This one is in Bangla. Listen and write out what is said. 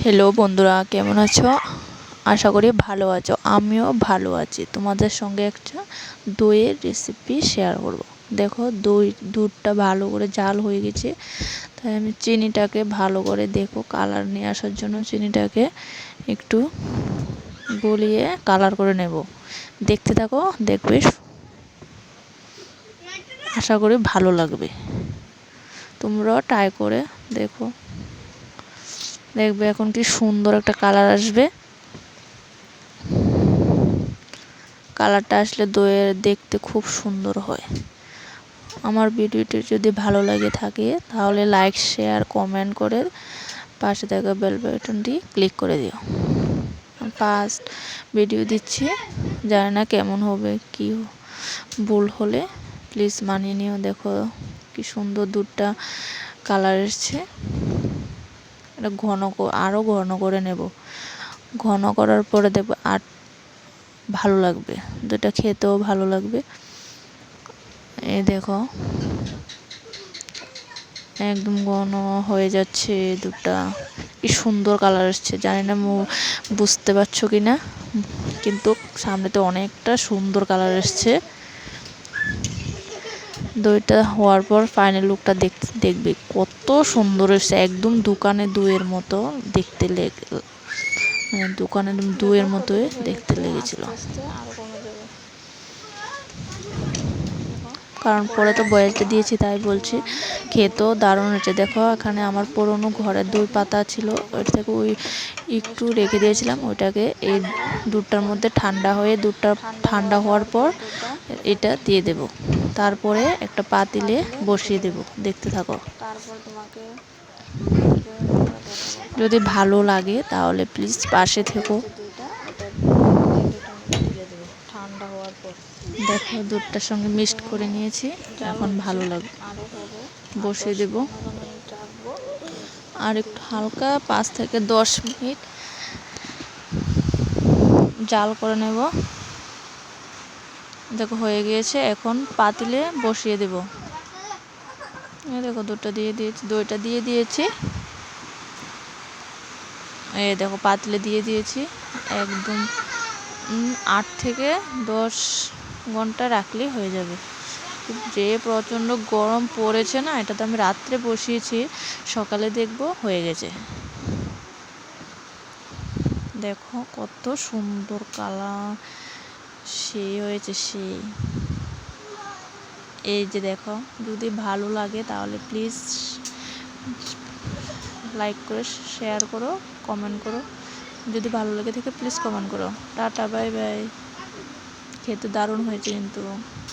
হ্যালো বন্ধুরা, কেমন আছো? আশা করি ভালো আছো। আমিও ভালো আছি। তোমাদের সঙ্গে একটা দইয়ের রেসিপি শেয়ার করব। দেখো, দুধটা ভালো করে জাল হয়ে গেছে, তাই আমি চিনিটাকে ভালো করে দেখো কালার নিয়ে আসার জন্য চিনিটাকে একটু গলিয়ে কালার করে নেব। দেখতে থাকো, দেখবে আশা করি ভালো লাগবে। তোমরাও ট্রাই করে দেখো, দেখবে এখন কি সুন্দর একটা কালার আসবে। কালারটা আসলে দইয়ের দেখতে খুব সুন্দর হয়। আমার ভিডিওটি যদি ভালো লাগে থাকে তাহলে লাইক, শেয়ার, কমেন্ট করে পাশে থাকা বেল বাটনটি ক্লিক করে দিও। ফার্স্ট ভিডিও দিচ্ছি, জানি না কেমন হবে, কি ভুল হলে প্লিজ মানিয়ে নিও। দেখো কি সুন্দর দুধটা কালার এসছে। এটা আরও ঘন করে নেব। ঘন করার পরে দেখবো আর ভালো লাগবে, দুধটা খেতেও ভালো লাগবে। এই দেখো একদম ঘন হয়ে যাচ্ছে দুধটা, কি সুন্দর কালার আসছে। জানি না বুঝতে পারছো কি না, কিন্তু সামনেতে অনেকটা সুন্দর কালার এসছে। দইটা হওয়ার পর ফাইনাল লুকটা দেখবে কত সুন্দর এসছে। একদম দোকানে দইয়ের মতো দেখতে মানে দোকানের দইয়ের মতোই দেখতে লেগেছিল। কারণ পরে তো বয়েসটা দিয়েছি তাই বলছি। খেতেও দারুণ হয়েছে। দেখো এখানে আমার পুরনো ঘরের দই পাতা ছিল, ওইটা থেকে একটু রেখে দিয়েছিলাম। ওইটাকে এই দুধটার মধ্যে দুধটা ঠান্ডা হওয়ার পর এটা দিয়ে দেব। তারপরে একটা পাতিলে বসিয়ে দেব। দেখতে থাকো। তারপর তোমাকে যদি ভালো লাগে তাহলে প্লিজ পাশে থেকো। ঠান্ডা হওয়ার পর দেখো দুধটার সঙ্গে মিক্সড করে নিয়েছি। এখন ভালো লাগবে, বসিয়ে দেব। আর একটু হালকা 5 থেকে 10 মিনিট জাল করে নেব। দেখো হয়ে গিয়েছে, এখন পাতিলে বসিয়ে দেব। এই দেখো দইটা দিয়ে দিয়েছি। এই দেখো পাতিলে দিয়ে দিয়েছি। একদম 8 থেকে 10 ঘন্টা রাখলেই হয়ে যাবে। যে প্রচণ্ড গরম পড়েছে না, এটা তো আমি রাত্রে বসিয়েছি, সকালে দেখবো হয়ে গেছে। দেখো কত সুন্দর কালার, সেই হয়েছে সেই। এই যে দেখো, যদি ভালো লাগে তাহলে প্লিজ লাইক করে শেয়ার করো, কমেন্ট করো। যদি ভালো লাগে থাকে প্লিজ কমেন্ট করো। Tata, bye bye. খেতে দারুণ হয়েছে কিন্তু।